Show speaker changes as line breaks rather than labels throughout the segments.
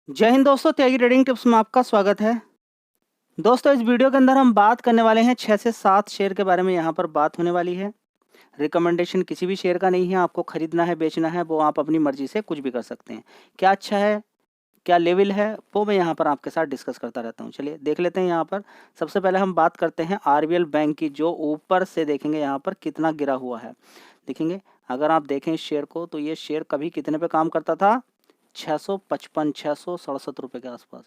जय हिंद दोस्तों, त्यागी trading tips में आपका स्वागत है। दोस्तों, इस वीडियो के अंदर हम बात करने वाले हैं 6 से 7 शेयर के बारे में। यहाँ पर बात होने वाली है। रिकमेंडेशन किसी भी शेयर का नहीं है। आपको खरीदना है, बेचना है, वो आप अपनी मर्जी से कुछ भी कर सकते हैं। क्या अच्छा है, क्या लेवल है, वो मैं यहाँ पर आपके साथ डिस्कस करता रहता हूँ। चलिए देख लेते हैं। यहाँ पर सबसे पहले हम बात करते हैं आरबीएल बैंक की, जो ऊपर से देखेंगे यहाँ पर कितना गिरा हुआ है। देखेंगे, अगर आप देखें इस शेयर को, तो ये शेयर कभी कितने पे काम करता था? 655, 667 रुपये के आसपास,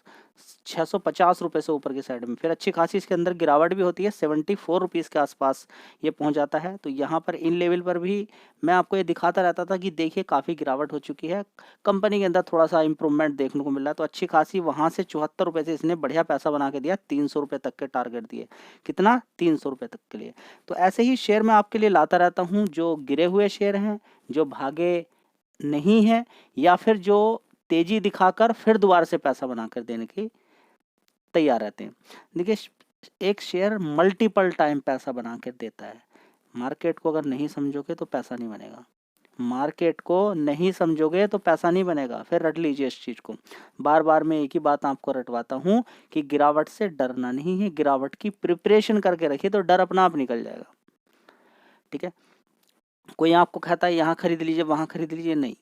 650 रुपये से ऊपर की साइड में। फिर अच्छी खासी इसके अंदर गिरावट भी होती है, 74 रुपीज़ के आसपास ये पहुंच जाता है। तो यहाँ पर इन लेवल पर भी मैं आपको ये दिखाता रहता था कि देखिए काफ़ी गिरावट हो चुकी है, कंपनी के अंदर थोड़ा सा इंप्रूवमेंट देखने को मिल रहा है। तो अच्छी खासी वहाँ से 74 रुपये से इसने बढ़िया पैसा बना के दिया, 300 रुपये तक के टारगेट दिए। कितना? 300 रुपये तक के लिए। तो ऐसे ही शेयर मैं आपके लिए लाता रहता हूँ, जो गिरे हुए शेयर हैं, जो भागे नहीं है, या फिर जो तेजी दिखाकर फिर दोबारा से पैसा बनाकर देने की तैयार रहते हैं। देखिए, एक शेयर मल्टीपल टाइम पैसा बना कर देता है। मार्केट को अगर नहीं समझोगे तो पैसा नहीं बनेगा। मार्केट को नहीं समझोगे तो पैसा नहीं बनेगा। फिर रट लीजिए इस चीज़ को। बार बार मैं एक ही बात आपको रटवाता हूँ कि गिरावट से डरना नहीं है, गिरावट की प्रिपरेशन करके रखिए तो डर अपना आप निकल जाएगा। ठीक है। कोई आपको कहता है यहाँ खरीद लीजिए, वहाँ खरीद लीजिए, नहीं।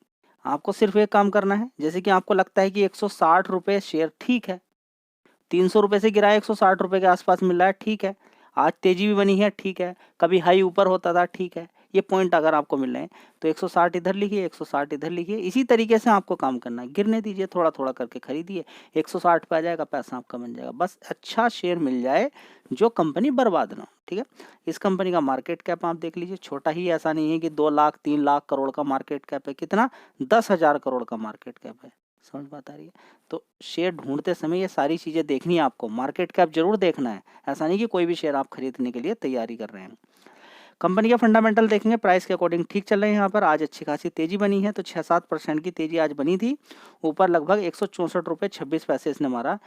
आपको सिर्फ एक काम करना है। जैसे कि आपको लगता है कि 160 रुपये शेयर ठीक है, 300 रुपये से गिरा है, 160 रुपये के आसपास मिल रहा है, ठीक है। आज तेजी भी बनी है, ठीक है। कभी हाई ऊपर होता था, ठीक है। ये पॉइंट अगर आपको मिल रहे हैं तो 160 इधर लिखिए, 160 इधर लिखिए। इसी तरीके से आपको काम करना है। गिरने दीजिए, थोड़ा थोड़ा करके खरीदिए। 160 पे आ जाएगा, पैसा आपका बन जाएगा। बस अच्छा शेयर मिल जाए जो कंपनी बर्बाद ना हो। ठीक है। इस कंपनी का मार्केट कैप आप देख लीजिए, छोटा ही, ऐसा नहीं है कि 2 लाख 3 लाख करोड़ का मार्केट कैप है। कितना? 10,000 करोड़ का मार्केट कैप है। समझ बात आ रही है? तो शेयर ढूंढते समय ये सारी चीज़ें देखनी है आपको। मार्केट कैप जरूर देखना है, ऐसा नहीं कि कोई भी शेयर आप खरीदने के लिए तैयारी कर रहे हैं। कंपनी के फंडामेंटल देखेंगे, प्राइस के अकॉर्डिंग ठीक चल रहे हैं। यहाँ पर आज अच्छी खासी तेजी बनी है, तो 6-7% की तेजी आज बनी थी। ऊपर लगभग 164 रुपये 26 पैसे इसने मारा।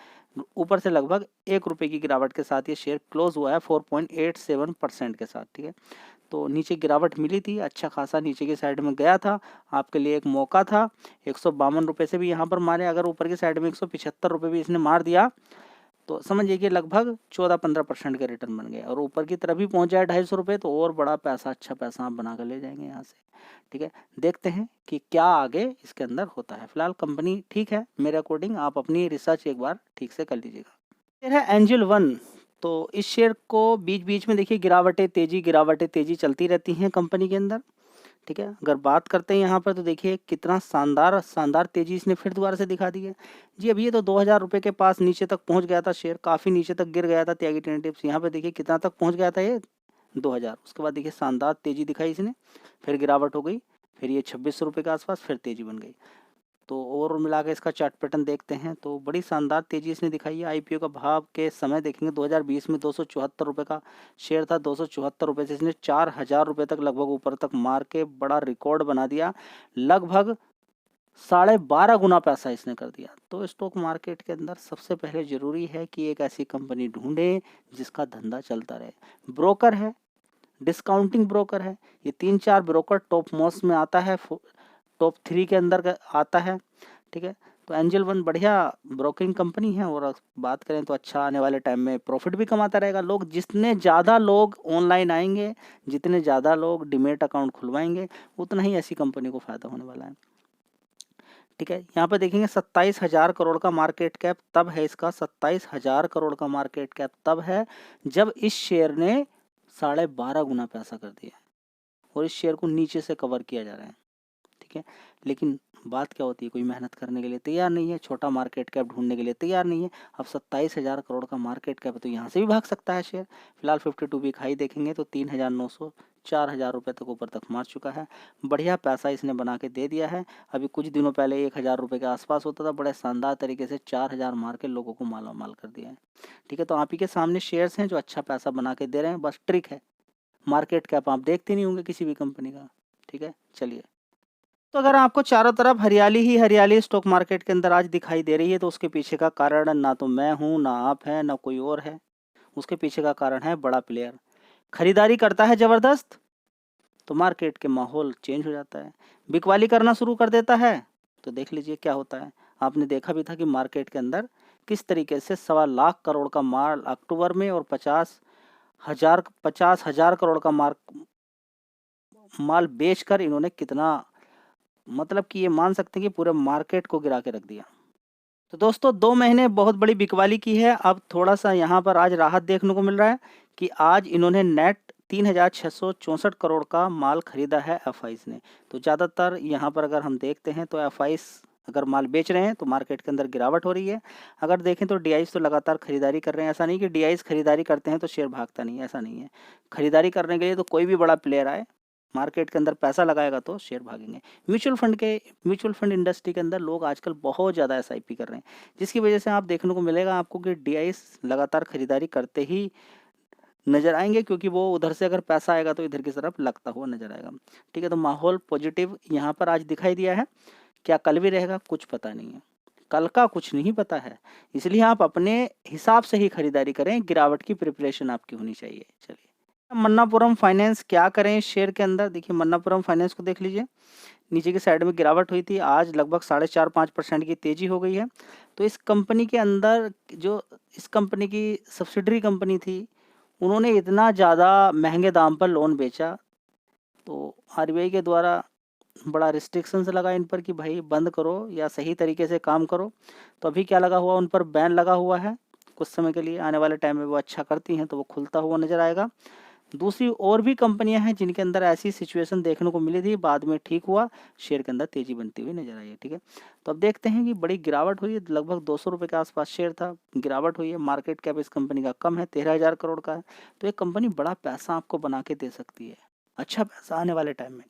ऊपर से लगभग 1 रुपये की गिरावट के साथ ये शेयर क्लोज हुआ है 4.87% के साथ। ठीक है। तो नीचे गिरावट मिली थी, अच्छा खासा नीचे की साइड में गया था। आपके लिए एक मौका था। 152 रुपये से भी यहाँ पर मारे। अगर ऊपर की साइड में 175 रुपये भी इसने मार दिया तो समझिए कि लगभग 14-15% के रिटर्न बन गए, और ऊपर की तरफ भी पहुंच जाए 250 रुपये तो और बड़ा पैसा, अच्छा पैसा आप बना कर ले जाएंगे यहाँ से। ठीक है। देखते हैं कि क्या आगे इसके अंदर होता है। फिलहाल कंपनी ठीक है मेरे अकॉर्डिंग। आप अपनी रिसर्च एक बार ठीक से कर लीजिएगा। शेयर है एंजल वन। तो इस शेयर को बीच बीच में देखिए गिरावटें तेजी चलती रहती हैं कंपनी के अंदर। ठीक है। अगर बात करते हैं यहाँ पर, तो देखिए कितना शानदार तेजी इसने फिर दोबारा से दिखा दी है। जी, अभी ये तो 2,000 रुपये के पास नीचे तक पहुंच गया था शेयर, काफ़ी नीचे तक गिर गया था त्यागी ट्रेडिंग टिप्स। यहाँ पे देखिए कितना तक पहुंच गया था ये, 2,000। उसके बाद देखिए शानदार तेजी दिखाई इसने, फिर गिरावट हो गई, फिर ये 2600 रुपये के आसपास फिर तेजी बन गई। तो ओवरऑल मिला के इसका चार्ट पैटर्न देखते हैं तो बड़ी शानदार तेजी इसने दिखाई है। आईपीओ का भाव के समय देखेंगे 2020 में 274 रुपये का शेयर था। 274 रुपये से इसने 4,000 रुपये तक लगभग ऊपर तक मार के बड़ा रिकॉर्ड बना दिया। लगभग 12.5 गुना पैसा इसने कर दिया। तो स्टॉक मार्केट के अंदर सबसे पहले जरूरी है कि एक ऐसी कंपनी ढूंढे जिसका धंधा चलता रहे। ब्रोकर है, डिस्काउंटिंग ब्रोकर है। ये 3-4 ब्रोकर टॉप मोस्ट में आता है, टॉप 3 के अंदर आता है। ठीक है। तो एंजल वन बढ़िया ब्रोकिंग कंपनी है, और बात करें तो अच्छा आने वाले टाइम में प्रॉफिट भी कमाता रहेगा। लोग, जितने ज़्यादा लोग ऑनलाइन आएंगे, जितने ज़्यादा लोग डीमैट अकाउंट खुलवाएंगे, उतना ही ऐसी कंपनी को फायदा होने वाला है। ठीक है। यहाँ पे देखेंगे 27,000 करोड़ का मार्केट कैप तब है इसका। 27,000 करोड़ का मार्केट कैप तब है जब इस शेयर ने 12.5 गुना पैसा कर दिया है, और इस शेयर को नीचे से कवर किया जा रहा है। ठीक है। लेकिन बात क्या होती है, कोई मेहनत करने के लिए तैयार नहीं है, छोटा मार्केट कैप ढूंढने के लिए तैयार नहीं है। अब 27,000 करोड़ का मार्केट कैप है तो यहाँ से भी भाग सकता है शेयर। फिलहाल 52 वीक हाई देखेंगे तो 3,900, 4,000 रुपये तक ऊपर तक मार चुका है। बढ़िया पैसा इसने बना के दे दिया है। अभी कुछ दिनों पहले 1,000 रुपये के आसपास होता था, बड़े शानदार तरीके से 4,000 मार के लोगों को माला माल कर दिया है। ठीक है। तो आप ही के सामने शेयर्स हैं जो अच्छा पैसा बना के दे रहे हैं। बस ट्रिक है, मार्केट कैप आप देखते नहीं होंगे किसी भी कंपनी का। ठीक है। चलिए, तो अगर आपको चारों तरफ हरियाली ही हरियाली स्टॉक मार्केट के अंदर आज दिखाई दे रही है, तो उसके पीछे का कारण ना तो मैं हूं, ना आप है, ना कोई और है। उसके पीछे का कारण है बड़ा प्लेयर। खरीदारी करता है जबरदस्त तो मार्केट के माहौल चेंज हो जाता है। बिकवाली करना शुरू कर देता है तो देख लीजिए क्या होता है। आपने देखा भी था कि मार्केट के अंदर किस तरीके से 1.25 करोड़ का माल अक्टूबर में और 50,000 करोड़ का माल बेचकर इन्होंने कितना, मतलब कि ये मान सकते हैं कि पूरे मार्केट को गिरा के रख दिया। तो दोस्तों 2 महीने बहुत बड़ी बिकवाली की है। अब थोड़ा-सा यहाँ पर आज राहत देखने को मिल रहा है कि आज इन्होंने नेट 3,664 करोड़ का माल खरीदा है एफआईज़ ने। तो ज़्यादातर यहाँ पर अगर हम देखते हैं तो एफआईज़ अगर माल बेच रहे हैं तो मार्केट के अंदर गिरावट हो रही है। अगर देखें तो डीआईज़ तो लगातार खरीदारी कर रहे हैं। ऐसा नहीं कि डीआईज़ खरीदारी करते हैं तो शेयर भागता नहीं है, ऐसा नहीं है। खरीदारी करने के लिए तो कोई भी बड़ा प्लेयर आए, मार्केट के अंदर पैसा लगाएगा तो शेयर भागेंगे। म्यूचुअल फंड इंडस्ट्री के अंदर लोग आजकल बहुत ज़्यादा एसआईपी कर रहे हैं, जिसकी वजह से आप देखने को मिलेगा आपको कि डीआईज़ लगातार खरीदारी करते ही नज़र आएंगे, क्योंकि वो उधर से अगर पैसा आएगा तो इधर की तरफ लगता हुआ नज़र आएगा। ठीक है, तो माहौल पॉजिटिव यहाँ पर आज दिखाई दिया है। क्या कल भी रहेगा कुछ पता नहीं है, कल का कुछ नहीं पता है, इसलिए आप अपने हिसाब से ही खरीदारी करें। गिरावट की प्रिपरेशन आपकी होनी चाहिए। चलिए मन्नापुरम फाइनेंस क्या करें इस शेयर के अंदर, देखिए मन्नापुरम फाइनेंस को देख लीजिए, नीचे की साइड में गिरावट हुई थी, आज लगभग 4.5-5% की तेजी हो गई है। तो इस कंपनी के अंदर जो इस कंपनी की सब्सिडरी कंपनी थी, उन्होंने इतना ज़्यादा महंगे दाम पर लोन बेचा, तो आरबीआई के द्वारा बड़ा रिस्ट्रिक्शंस लगा इन पर कि भाई बंद करो या सही तरीके से काम करो। तो अभी क्या लगा हुआ, उन पर बैन लगा हुआ है कुछ समय के लिए। आने वाले टाइम में वो अच्छा करती हैं तो वो खुलता हुआ नज़र आएगा। दूसरी और भी कंपनियां हैं जिनके अंदर ऐसी सिचुएशन देखने को मिली थी, बाद में ठीक हुआ, शेयर के अंदर तेजी बनती हुई नजर आई है। ठीक है, तो अब देखते हैं कि बड़ी गिरावट हुई है, लगभग 200 रुपये के आसपास शेयर था, गिरावट हुई है। मार्केट कैप इस कंपनी का कम है, 13,000 करोड़ का है। तो ये कंपनी बड़ा पैसा आपको बना के दे सकती है, अच्छा पैसा आने वाले टाइम में।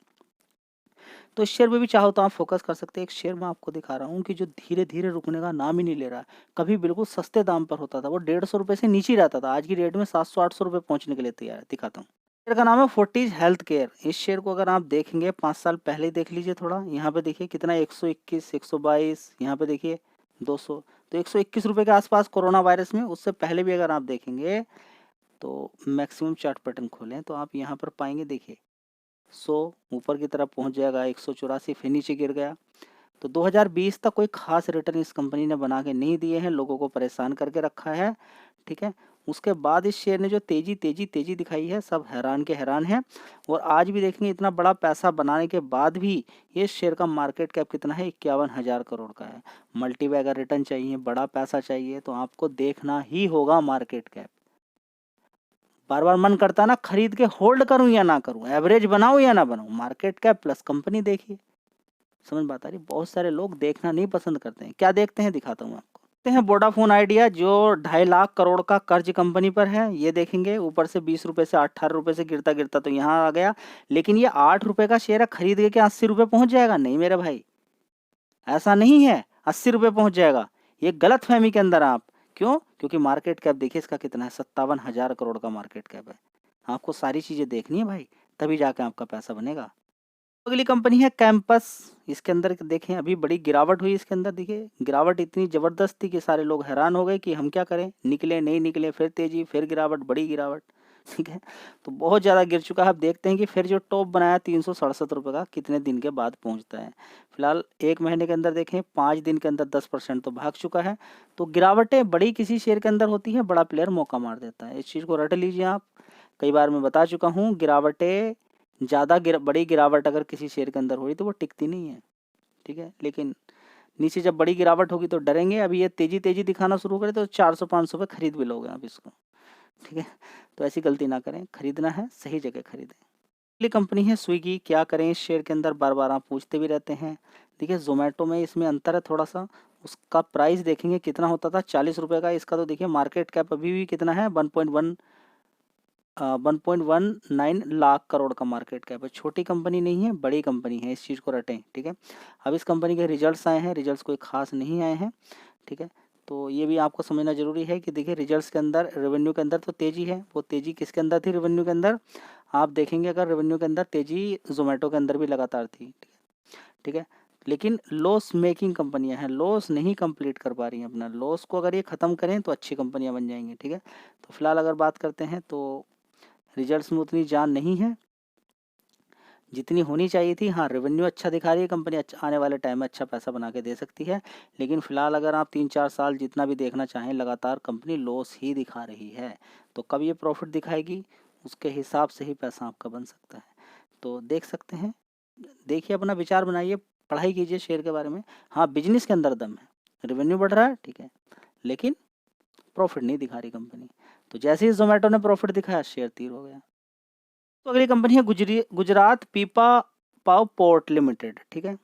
तो इस शेयर में भी चाहो तो आप फोकस कर सकते हैं। एक शेयर मैं आपको दिखा रहा हूँ कि जो धीरे धीरे रुकने का नाम ही नहीं ले रहा है। कभी बिल्कुल सस्ते दाम पर होता था, वो 150 रुपये से नीचे ही रहता था, आज की डेट में 700-800 रुपये पहुंचने के लिए तैयार है। दिखाता हूँ, शेयर का नाम है फोर्टिज हेल्थ केयर। इस शेयर को अगर आप देखेंगे 5 साल पहले ही देख लीजिए थोड़ा, यहाँ पे देखिए कितना 121, 122, यहाँ पे देखिए 200, तो 121 रुपये के आसपास कोरोना वायरस में। उससे पहले भी अगर आप देखेंगे तो मैक्सिमम चार्ट पैटर्न खोलें तो आप यहाँ पर पाएंगे, देखिए 100 ऊपर की तरफ पहुंच जाएगा, 184 फिर नीचे गिर गया। तो 2020 तक कोई खास रिटर्न इस कंपनी ने बना के नहीं दिए हैं, लोगों को परेशान करके रखा है। ठीक है, उसके बाद इस शेयर ने जो तेजी तेजी तेजी दिखाई है, सब हैरान के हैरान है। और आज भी देखेंगे इतना बड़ा पैसा बनाने के बाद भी ये शेयर का मार्केट कैप कितना है, 51,000 करोड़ का है। मल्टीबैगर रिटर्न चाहिए, बड़ा पैसा चाहिए, तो आपको देखना ही होगा मार्केट कैप। बार बार मन करता ना खरीद के होल्ड करूं या ना करूं, एवरेज बनाऊं या ना बनाऊं, मार्केट कैप प्लस कंपनी देखिए, समझ बात आ रही। बहुत सारे लोग देखना नहीं पसंद करते हैं, क्या देखते हैं दिखाता हूँ आपको। देखते हैं वोडाफोन आइडिया, जो 2.5 लाख करोड़ का कर्ज कंपनी पर है। ये देखेंगे ऊपर से 20 रुपए से 18 रुपए से गिरता गिरता तो यहाँ आ गया, लेकिन ये 8 रुपए का शेयर है, खरीद के क्या 80 रुपए पहुंच जाएगा? नहीं मेरे भाई, ऐसा नहीं है 80 रुपए पहुंच जाएगा, ये गलत फहमी के अंदर आप। क्यों? क्योंकि मार्केट कैप देखिए इसका कितना है, 57,000 करोड़ का मार्केट कैप है। आपको सारी चीजें देखनी है भाई, तभी जाके आपका पैसा बनेगा। अगली कंपनी है कैंपस। इसके अंदर देखें अभी बड़ी गिरावट हुई इसके अंदर, देखिए गिरावट इतनी जबरदस्त थी कि सारे लोग हैरान हो गए कि हम क्या करें, निकले नहीं निकले, फिर तेजी, फिर गिरावट, बड़ी गिरावट। ठीक है, तो बहुत ज़्यादा गिर चुका है। अब देखते हैं कि फिर जो टॉप बनाया 367 रुपये का कितने दिन के बाद पहुंचता है। फिलहाल 1 महीने के अंदर देखें, 5 दिन के अंदर 10% तो भाग चुका है। तो गिरावटें बड़ी किसी शेयर के अंदर होती है, बड़ा प्लेयर मौका मार देता है, इस चीज़ को रट लीजिए आप। कई बार मैं बता चुका हूँ, गिरावटें बड़ी गिरावट अगर किसी शेयर के अंदर हो रही तो वो टिकती नहीं है। ठीक है, लेकिन नीचे जब बड़ी गिरावट होगी तो डरेंगे। अभी ये तेजी तेजी दिखाना शुरू करे तो 400-500 पे खरीद भी लोगे आप इसको। ठीक है, तो ऐसी गलती ना करें, खरीदना है सही जगह खरीदें। अगली कंपनी है स्विगी। क्या करें इस शेयर के अंदर, बार बार आप पूछते भी रहते हैं। देखिए जोमेटो में इसमें अंतर है थोड़ा सा, उसका प्राइस देखेंगे कितना होता था, 40 रुपये का। इसका तो देखिए मार्केट कैप अभी भी कितना है, 1.19 लाख करोड़ का मार्केट कैप है। छोटी कंपनी नहीं है, बड़ी कंपनी है, इस चीज़ को रटें। ठीक है, अब इस कंपनी के रिजल्ट्स आए हैं, रिजल्ट्स कोई खास नहीं आए हैं। ठीक है, तो ये भी आपको समझना जरूरी है कि देखिए रिजल्ट्स के अंदर, रेवेन्यू के अंदर तो तेजी है। वो तेजी किसके अंदर थी? रेवेन्यू के अंदर। आप देखेंगे अगर रेवेन्यू के अंदर तेजी जोमेटो के अंदर भी लगातार थी। ठीक है, लेकिन लॉस मेकिंग कंपनियां हैं, लॉस नहीं कंप्लीट कर पा रही हैं अपना। लॉस को अगर ये ख़त्म करें तो अच्छी कंपनियां बन जाएंगी। ठीक है, तो फिलहाल अगर बात करते हैं तो रिजल्ट्स में उतनी जान नहीं है। जितनी होनी चाहिए थी। हाँ, रेवेन्यू अच्छा दिखा रही है कंपनी, अच्छा आने वाले टाइम में अच्छा पैसा बना के दे सकती है, लेकिन फ़िलहाल अगर आप 3-4 साल जितना भी देखना चाहें, लगातार कंपनी लॉस ही दिखा रही है। तो कब ये प्रॉफिट दिखाएगी, उसके हिसाब से ही पैसा आपका बन सकता है। तो देख सकते हैं, देखिए, अपना विचार बनाइए, पढ़ाई कीजिए शेयर के बारे में। हाँ, बिजनेस के अंदर दम है, रेवेन्यू बढ़ रहा है, ठीक है, लेकिन प्रॉफिट नहीं दिखा रही कंपनी। तो जैसे ही जोमेटो ने प्रॉफिट दिखाया, शेयर तीर हो गया। तो अगली कंपनी है गुजरात पीपा पाव पोर्ट लिमिटेड, ठीक है।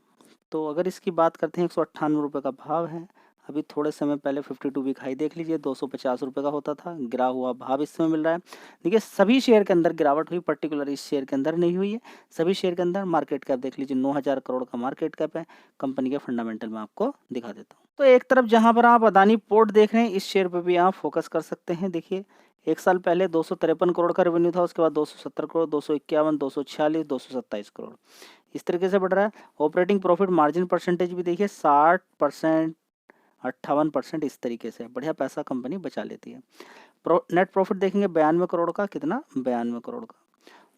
तो अगर इसकी बात करते हैं, 198 रुपये का भाव है। अभी थोड़े समय पहले 52 वीक हाई देख लीजिए, 250 रुपये का होता था, गिरा हुआ भाव इस समय मिल रहा है। देखिए, सभी शेयर के अंदर गिरावट हुई, पर्टिकुलर इस शेयर के अंदर नहीं हुई है। सभी शेयर के अंदर मार्केट कैप देख लीजिए, 9,000 करोड़ का मार्केट कैप है। कंपनी के फंडामेंटल में आपको दिखा देता हूँ। तो एक तरफ जहाँ पर आप अदानी पोर्ट देख रहे हैं, इस शेयर पर भी आप फोकस कर सकते हैं। देखिए, एक साल पहले 253 करोड़ का रेवेन्यू था, उसके बाद 270 करोड़, 251, 246, 227 करोड़, इस तरीके से बढ़ रहा है। ऑपरेटिंग प्रॉफिट मार्जिन परसेंटेज भी देखिए, 60%, 58%, इस तरीके से बढ़िया पैसा कंपनी बचा लेती है। नेट प्रॉफिट देखेंगे 92 करोड़ का, कितना, 92 करोड़ का।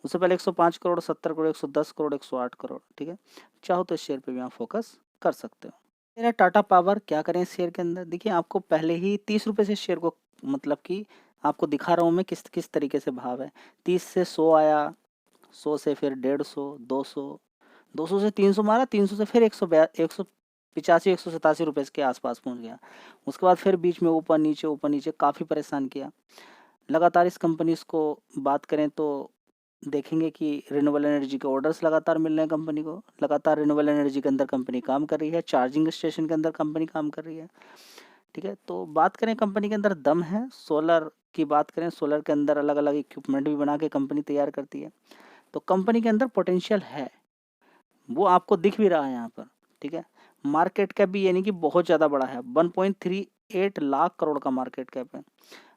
उससे पहले 105 करोड़, 70 करोड़, 110 करोड़, 108 करोड़, ठीक है। चाहो तो इस शेयर पे भी आप फोकस कर सकते हो। मेरा टाटा पावर, क्या करें इस शेयर के अंदर, देखिए, आपको पहले ही 30 रुपये से शेयर को, मतलब कि आपको दिखा रहा हूँ मैं किस किस तरीके से भाव है। 30 से 100 आया, 100 से फिर 150, 200, 200 से 300 मारा, 300 से फिर 185, 187 रुपये के आसपास पहुंच गया। उसके बाद फिर बीच में ऊपर नीचे काफ़ी परेशान किया। लगातार इस कंपनी को बात करें तो देखेंगे कि रिन्यूएबल एनर्जी के ऑर्डर्स लगातार मिल रहे हैं कंपनी को, लगातार रिन्यूएबल एनर्जी के अंदर कंपनी काम कर रही है, चार्जिंग स्टेशन के अंदर कंपनी काम कर रही है, ठीक है। तो बात करें, कंपनी के अंदर दम है। सोलर की बात करें, सोलर के अंदर अलग अलग इक्विपमेंट भी बना के कंपनी तैयार करती है। तो कंपनी के अंदर पोटेंशियल है, वो आपको दिख भी रहा है यहाँ पर, ठीक है। मार्केट कैप भी यानी कि बहुत ज़्यादा बड़ा है, 1.38 लाख करोड़ का मार्केट कैप है।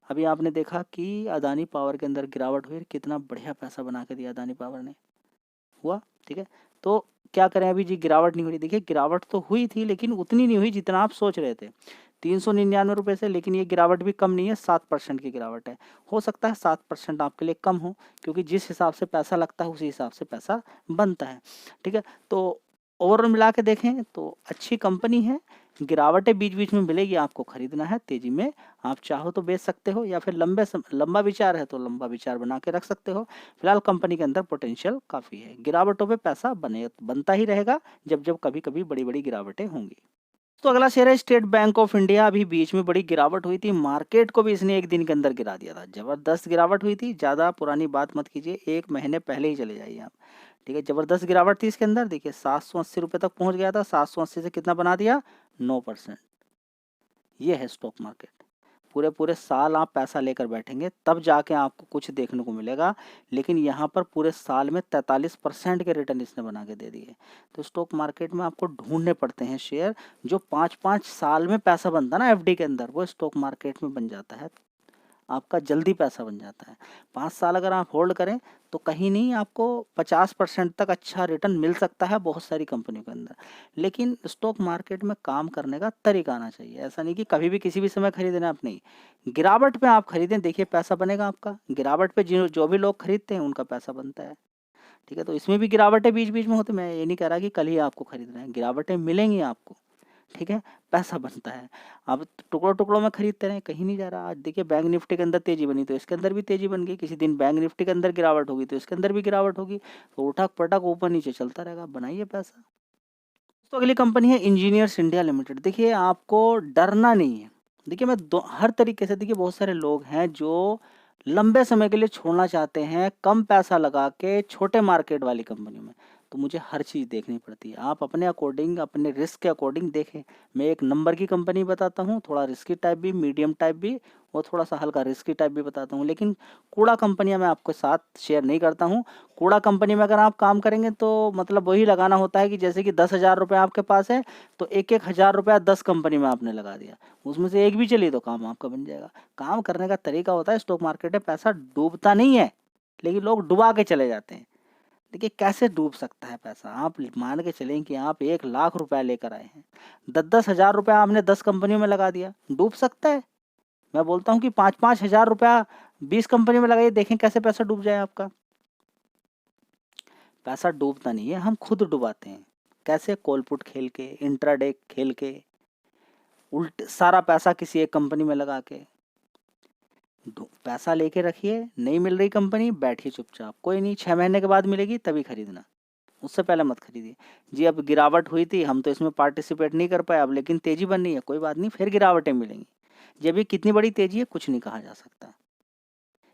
अभी आपने देखा कि अदानी पावर के अंदर गिरावट हुई, कितना बढ़िया पैसा बना के दिया अदानी पावर ने, हुआ, ठीक है। तो क्या करें, अभी जी गिरावट नहीं हो रही। देखिए, गिरावट तो हुई थी, लेकिन उतनी नहीं हुई जितना आप सोच रहे थे, 399 रुपये से, लेकिन ये गिरावट भी कम नहीं है, 7% की गिरावट है। हो सकता है 7% आपके लिए कम हो, क्योंकि जिस हिसाब से पैसा लगता है उसी हिसाब से पैसा बनता है, ठीक है। तो ओवरऑल मिला के देखें तो अच्छी कंपनी है। गिरावटें बीच बीच में मिलेगी, आपको खरीदना है, तेजी में आप चाहो तो बेच सकते हो, या फिर लंबा विचार है तो लंबा विचार बना के रख सकते हो। फिलहाल कंपनी के अंदर पोटेंशियल काफ़ी है, गिरावटों पे पैसा बनता ही रहेगा, जब जब कभी कभी बड़ी बड़ी गिरावटें होंगी। तो अगला शेयर है स्टेट बैंक ऑफ इंडिया। अभी बीच में बड़ी गिरावट हुई थी, मार्केट को भी इसने एक दिन के अंदर गिरा दिया था, जबरदस्त गिरावट हुई थी। ज़्यादा पुरानी बात मत कीजिए, 1 महीने पहले ही चले जाइए आप, ठीक है। जबरदस्त गिरावट थी इसके अंदर, देखिए 780 रुपये तक पहुंच गया था, 780 से कितना बना दिया, 9%। ये है स्टॉक मार्केट। पूरे पूरे साल आप पैसा लेकर बैठेंगे तब जाके आपको कुछ देखने को मिलेगा, लेकिन यहाँ पर पूरे साल में 43% के रिटर्न इसने बना के दे दिए। तो स्टॉक मार्केट में आपको ढूंढने पड़ते हैं शेयर, जो 5-5 साल में पैसा बनता है ना एफडी के अंदर, वो स्टॉक मार्केट में बन जाता है, आपका जल्दी पैसा बन जाता है। 5 साल अगर आप होल्ड करें तो कहीं नहीं, आपको 50% तक अच्छा रिटर्न मिल सकता है बहुत सारी कंपनियों के अंदर। लेकिन स्टॉक मार्केट में काम करने का तरीका आना चाहिए, ऐसा नहीं कि कभी भी किसी भी समय खरीदना, आप नहीं, गिरावट पे आप खरीदें, देखिए पैसा बनेगा आपका। गिरावट पे जो भी लोग खरीदते हैं उनका पैसा बनता है, ठीक है। तो इसमें भी गिरावटें बीच बीच में होती, मैं ये नहीं कह रहा कि कल ही आपको खरीदना है, गिरावटें मिलेंगी आपको, ठीक है, पैसा बनता है। अब टुकड़ों टुकड़ों में खरीदते रहे, कहीं नहीं जा रहा। आज देखिए, बैंक निफ्टी के अंदर तेजी बनी तो इसके अंदर भी तेजी बन गई, किसी दिन बैंक निफ्टी के अंदर गिरावट होगी तो इसके अंदर भी गिरावट होगी, तो उठक पटक ऊपर नीचे चलता रहेगा, बनाइए पैसा। तो अगली कंपनी है इंजीनियर्स इंडिया लिमिटेड। देखिए, आपको डरना नहीं है। देखिए, मैं हर तरीके से, देखिए बहुत सारे लोग हैं जो लंबे समय के लिए छोड़ना चाहते हैं, कम पैसा लगा के छोटे मार्केट वाली कंपनियों में, तो मुझे हर चीज़ देखनी पड़ती है। आप अपने अकॉर्डिंग, अपने रिस्क के अकॉर्डिंग देखें। मैं एक नंबर की कंपनी बताता हूँ, थोड़ा रिस्की टाइप भी, मीडियम टाइप भी, और थोड़ा सा हल्का रिस्की टाइप भी बताता हूँ, लेकिन कूड़ा कंपनियां मैं आपके साथ शेयर नहीं करता हूँ। कूड़ा कंपनी में अगर आप काम करेंगे तो मतलब वही लगाना होता है कि जैसे कि 10,000 रुपये आपके पास है, तो 1-1 हज़ार रुपया 10 कंपनी में आपने लगा दिया, उसमें से एक भी चली तो काम आपका बन जाएगा। काम करने का तरीका होता है, स्टॉक मार्केट में पैसा डूबता नहीं है, लेकिन लोग डुबा के चले जाते हैं। देखिए, कैसे डूब सकता है पैसा, आप मान के चलें कि आप 1 लाख रुपया लेकर आए हैं, 10-10 हज़ार रुपया आपने 10 कंपनियों में लगा दिया, डूब सकता है। मैं बोलता हूँ कि 5-5 हज़ार रुपया 20 कंपनी में लगाइए, देखें कैसे पैसा डूब जाए आपका। पैसा डूबता नहीं है, हम खुद डुबाते हैं। कैसे? कॉल पुट खेल के, इंट्राडे खेल के, उल्ट सारा पैसा किसी एक कंपनी में लगा के। पैसा लेके रखिए, नहीं मिल रही कंपनी, बैठिए चुपचाप, कोई नहीं 6 महीने के बाद मिलेगी तभी खरीदना, उससे पहले मत खरीदिए। जी अब गिरावट हुई थी, हम तो इसमें पार्टिसिपेट नहीं कर पाए, अब लेकिन तेजी बन रही है, कोई बात नहीं, फिर गिरावटें मिलेंगी। जब भी कितनी बड़ी तेजी है कुछ नहीं कहा जा सकता।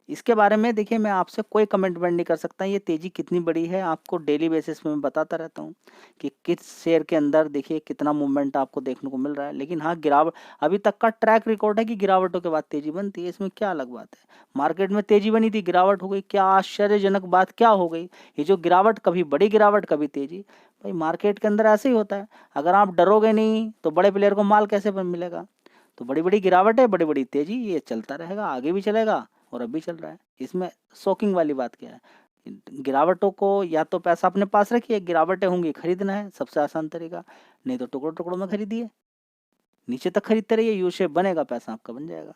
इसके बारे में देखिए मैं आपसे कोई कमिटमेंट नहीं कर सकता, ये तेजी कितनी बड़ी है आपको डेली बेसिस पे मैं बताता रहता हूँ कि किस शेयर के अंदर देखिए कितना मूवमेंट आपको देखने को मिल रहा है। लेकिन हाँ, गिरावट अभी तक का ट्रैक रिकॉर्ड है कि गिरावटों के बाद तेजी बनती है, इसमें क्या अलग बात है। मार्केट में तेजी बनी थी, गिरावट हो गई, क्या आश्चर्यजनक बात क्या हो गई। ये जो गिरावट, कभी बड़ी गिरावट कभी तेजी, भाई मार्केट के अंदर ऐसे ही होता है। अगर आप डरोगे नहीं तो बड़े प्लेयर को माल कैसे मिलेगा। तो बड़ी बड़ी गिरावट है, बड़ी बड़ी तेजी, ये चलता रहेगा, आगे भी चलेगा और अब भी चल रहा है। इसमें शॉकिंग वाली बात क्या है? गिरावटों को या तो पैसा अपने पास रखिए, गिरावटें होंगी खरीदना है सबसे आसान तरीका, नहीं तो टुकड़ों टुकड़ों में खरीदिए, नीचे तक खरीदते रहिए, यू शेप बनेगा, पैसा आपका बन जाएगा।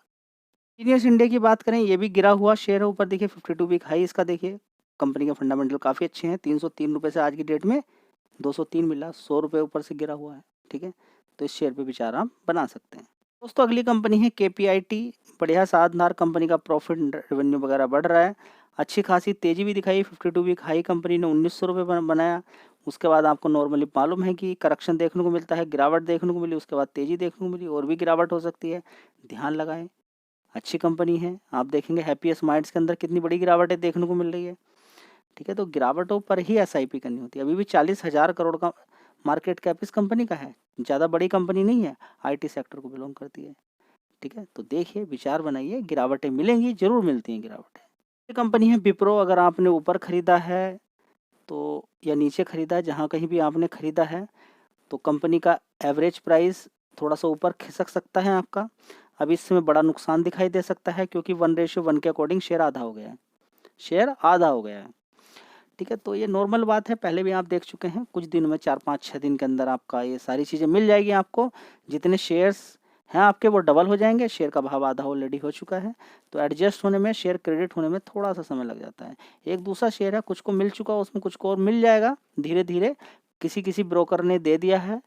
जीनियस इंडिया की बात करें, ये भी गिरा हुआ शेयर है, ऊपर देखिए 52 वीक हाई इसका देखिए। कंपनी के फंडामेंटल काफ़ी अच्छे हैं, 303 रुपये से आज की डेट में 203 मिला, 100 रुपये ऊपर से गिरा हुआ है, ठीक है। तो इस शेयर पे विचार आप बना सकते हैं। दोस्तों अगली कंपनी है KPIT, बढ़िया शानदार कंपनी का प्रॉफिट रेवेन्यू वगैरह बढ़ रहा है, अच्छी खासी तेजी भी दिखाई। 52 वीक हाई कंपनी ने 1900 रुपये बनाया। उसके बाद आपको नॉर्मली मालूम है कि करेक्शन देखने को मिलता है, गिरावट देखने को मिली, उसके बाद तेजी देखने को मिली, और भी गिरावट हो सकती है, ध्यान लगाएं। अच्छी कंपनी है, आप देखेंगे हैप्पीएस्ट माइंड्स के अंदर कितनी बड़ी गिरावटें देखने को मिल रही है, ठीक है। तो गिरावटों पर ही SIP करनी होती है। अभी भी 40,000 करोड़ का मार्केट कैप इस कंपनी का है, ज़्यादा बड़ी कंपनी नहीं है, IT सेक्टर को बिलोंग करती है, ठीक है। तो देखिए विचार बनाइए, गिरावटें मिलेंगी, जरूर मिलती हैं गिरावटें। ये कंपनी है विप्रो, अगर आपने ऊपर खरीदा है तो या नीचे खरीदा है, जहाँ कहीं भी आपने खरीदा है तो कंपनी का एवरेज प्राइस थोड़ा सा ऊपर खिसक सकता है आपका। अब इसमें बड़ा नुकसान दिखाई दे सकता है क्योंकि 1:1 के अकॉर्डिंग शेयर आधा हो गया है, शेयर आधा हो गया है, ठीक है। तो ये नॉर्मल बात है, पहले भी आप देख चुके हैं, कुछ दिन में 4-5-6 दिन के अंदर आपका ये सारी चीज़ें मिल जाएगी आपको। जितने शेयर्स हैं आपके वो डबल हो जाएंगे, शेयर का भाव आधा ऑलरेडी हो चुका है। तो एडजस्ट होने में, शेयर क्रेडिट होने में थोड़ा सा समय लग जाता है। एक दूसरा शेयर है, कुछ को मिल चुका, उसमें कुछ को और मिल जाएगा धीरे धीरे, किसी किसी ब्रोकर ने दे दिया है,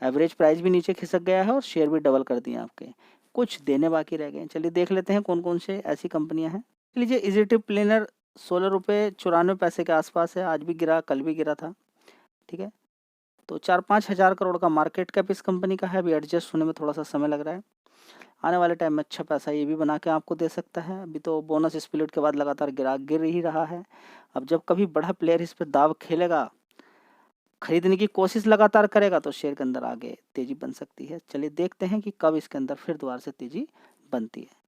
एवरेज प्राइस भी नीचे खिसक गया है और शेयर भी डबल कर दिए आपके, कुछ देने बाकी रह गए। चलिए देख लेते हैं कौन कौन से ऐसी कंपनियां हैं। लीजिए इजीटिव प्लेनर 16 रुपये 94 पैसे के आसपास है, आज भी गिरा, कल भी गिरा था, ठीक है। तो 4-5 हज़ार करोड़ का मार्केट कैप इस कंपनी का है, अभी एडजस्ट होने में थोड़ा सा समय लग रहा है, आने वाले टाइम में अच्छा पैसा ये भी बना के आपको दे सकता है। अभी तो बोनस स्प्लिट के बाद लगातार गिर ही रहा है। अब जब कभी बड़ा प्लेयर इस पर दाव खेलेगा, खरीदने की कोशिश लगातार करेगा, तो शेयर के अंदर आगे तेजी बन सकती है। चलिए देखते हैं कि कब इसके अंदर फिर दोबारा से तेजी बनती है।